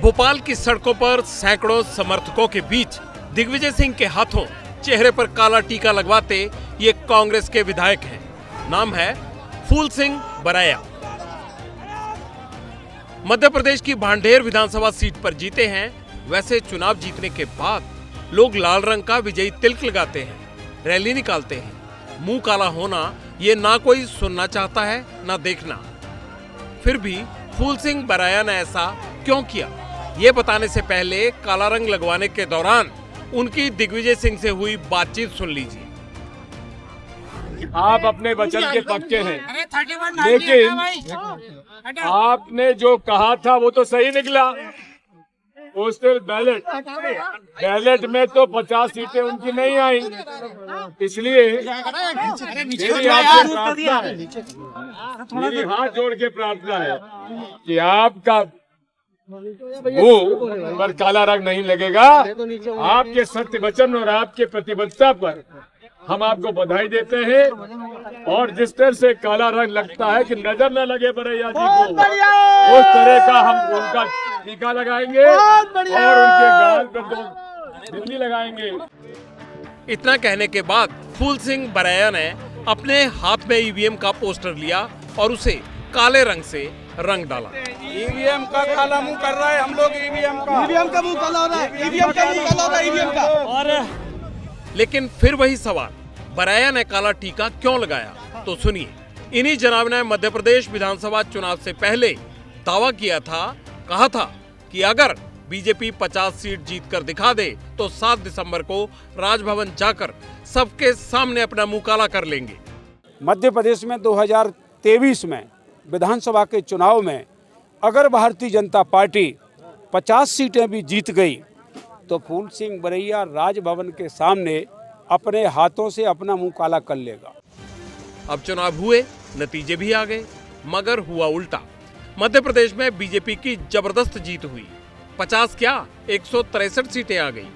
भोपाल की सड़कों पर सैकड़ों समर्थकों के बीच दिग्विजय सिंह के हाथों चेहरे पर काला टीका लगवाते ये कांग्रेस के विधायक हैं। नाम है फूल सिंह बरैया। मध्य प्रदेश की भांडेर विधानसभा सीट पर जीते हैं। वैसे चुनाव जीतने के बाद लोग लाल रंग का विजयी तिलक लगाते हैं, रैली निकालते हैं। मुंह काला होना ये ना कोई सुनना चाहता है ना देखना। फिर भी फूल सिंह बरैया ने ऐसा क्यों किया, ये बताने से पहले काला रंग लगवाने के दौरान उनकी दिग्विजय सिंह से हुई बातचीत सुन लीजिए। आप अपने वचन के पक्के हैं, लेकिन आपने जो कहा था वो तो सही निकला। पोस्टल बैलेट में तो 50 सीटें उनकी नहीं आई, इसलिए मेरी आपसे प्रार्थना है, मेरी हाथ जोड़ के प्रार्थना है कि आपका मुंह पर काला रंग नहीं लगेगा। आपके सत्य वचन और आपके प्रतिबद्धता पर हम आपको बधाई देते हैं। और जिस तरह से काला रंग लगता है कि नजर न लगे बरैया जी को, उस तरह का हम उनका टीका लगाएंगे और उनके गाल पर तो बिंदी लगाएंगे। इतना कहने के बाद फूल सिंह बरैया ने अपने हाथ में ईवीएम का पोस्टर लिया और उसे काले रंग से रंग डाला। ईवीएम का काला मुंह कर रहा है, हम लोग ईवीएम का मुंह काला हो रहा है, ईवीएम का मुंह काला हो रहा है, ईवीएम का। और लेकिन फिर वही सवाल, बरैया ने काला टीका क्यों लगाया? तो सुनिए। इन्हीं जनाब ने मध्य प्रदेश विधानसभा चुनाव से पहले दावा किया था, कहा था कि अगर बीजेपी 50 सीट जीत कर दिखा दे तो 7 दिसंबर को राजभवन जाकर सबके सामने अपना मुंह काला कर लेंगे। मध्य प्रदेश में 2023 में विधानसभा के चुनाव में अगर भारतीय जनता पार्टी 50 सीटें भी जीत गई तो फूल सिंह बरैया राजभवन के सामने अपने हाथों से अपना मुंह काला कर लेगा। अब चुनाव हुए, नतीजे भी आ गए, मगर हुआ उल्टा। मध्य प्रदेश में बीजेपी की जबरदस्त जीत हुई। 50 क्या 163 सीटें आ गई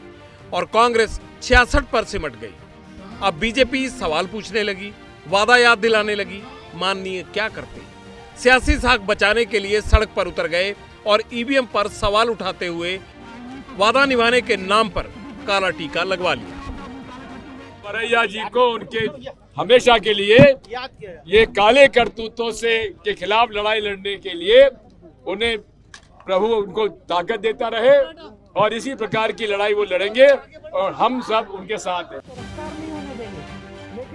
और कांग्रेस 66 पर सिमट गई। अब बीजेपी सवाल पूछने लगी, वादा याद दिलाने लगी। माननीय क्या करते? सियासी साख बचाने के लिए सड़क पर उतर गए और ईवीएम पर सवाल उठाते हुए वादा निभाने के नाम पर काला टीका लगवा लिया। बरैया जी को उनके हमेशा के लिए ये काले करतूतों से के खिलाफ लड़ाई लड़ने के लिए उन्हें प्रभु उनको ताकत देता रहे और इसी प्रकार की लड़ाई वो लड़ेंगे और हम सब उनके साथ हैं।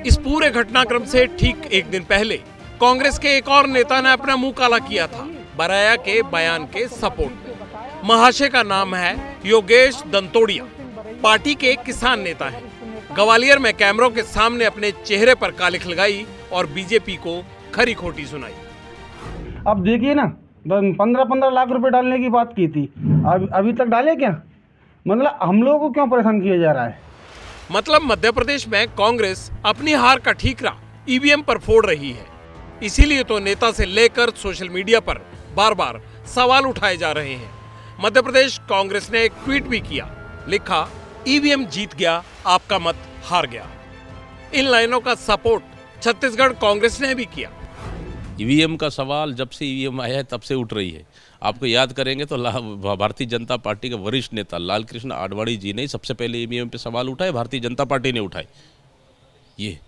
इस पूरे घटनाक्रम से ठीक एक दिन पहले कांग्रेस के एक और नेता ने अपना मुंह काला किया था बरैया के बयान के सपोर्ट में। महाशय का नाम है योगेश दंतोड़िया। पार्टी के किसान नेता हैं। ग्वालियर में कैमरों के सामने अपने चेहरे पर कालिख लगाई और बीजेपी को खरी खोटी सुनाई। अब देखिए ना, 15-15 लाख रुपए डालने की बात की थी, अभी तक डाले क्या? मतलब हम लोगों को क्यों परेशान किया जा रहा है? मतलब मध्य प्रदेश में कांग्रेस अपनी हार का ठीकरा ईवीएम पर फोड़ रही है। इसीलिए तो नेता से लेकर सोशल मीडिया पर बार बार सवाल उठाए जा रहे हैं। मध्य प्रदेश कांग्रेस ने एक ट्वीट भी किया, लिखा ईवीएम जीत गया, आपका मत हार गया। इन लाइनों का सपोर्ट छत्तीसगढ़ कांग्रेस ने भी किया। ईवीएम का सवाल जब से ईवीएम आया है तब से उठ रही है। आपको याद करेंगे तो भारतीय जनता पार्टी के वरिष्ठ नेता लाल कृष्ण आडवाणी जी ने सबसे पहले ईवीएम पे सवाल उठाए, भारतीय जनता पार्टी ने उठाए। ये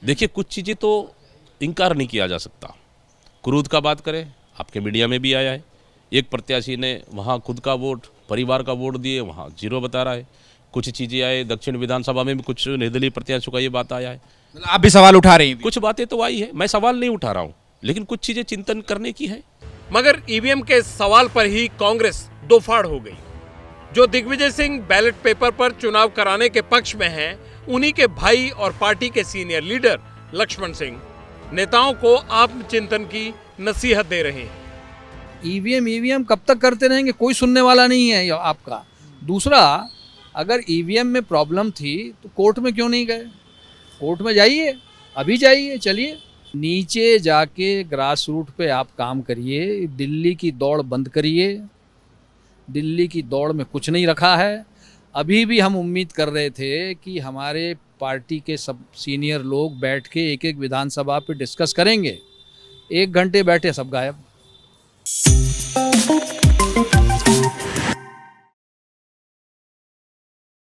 देखिए, कुछ चीज़ें तो इनकार नहीं किया जा सकता। क्रोध का बात करें, आपके मीडिया में भी आया है, एक प्रत्याशी ने वहाँ खुद का वोट, परिवार का वोट दिए, वहाँ 0 बता रहा है। कुछ चीज़ें आए, दक्षिण विधानसभा में भी कुछ निर्दलीय प्रत्याशियों का ये बात आया है। आप भी सवाल उठा रहे हैं? कुछ बातें तो आई है, मैं सवाल नहीं उठा रहा हूँ, लेकिन कुछ चीज़ें चिंतन करने की है। मगर ईवीएम के सवाल पर ही कांग्रेस दो फाड़ हो गई। जो दिग्विजय सिंह बैलेट पेपर पर चुनाव कराने के पक्ष में हैं, उन्हीं के भाई और पार्टी के सीनियर लीडर लक्ष्मण सिंह नेताओं को आत्मचिंतन की नसीहत दे रहे हैं। ईवीएम कब तक करते रहेंगे? कोई सुनने वाला नहीं है आपका। दूसरा, अगर ईवीएम में प्रॉब्लम थी तो कोर्ट में क्यों नहीं गए? कोर्ट में जाइए, अभी जाइए, चलिए नीचे जाके ग्रास रूट पे आप काम करिए। दिल्ली की दौड़ बंद करिए। दिल्ली की दौड़ में कुछ नहीं रखा है। अभी भी हम उम्मीद कर रहे थे कि हमारे पार्टी के सब सीनियर लोग बैठ के एक एक विधानसभा पे डिस्कस करेंगे। 1 घंटे बैठे, सब गायब।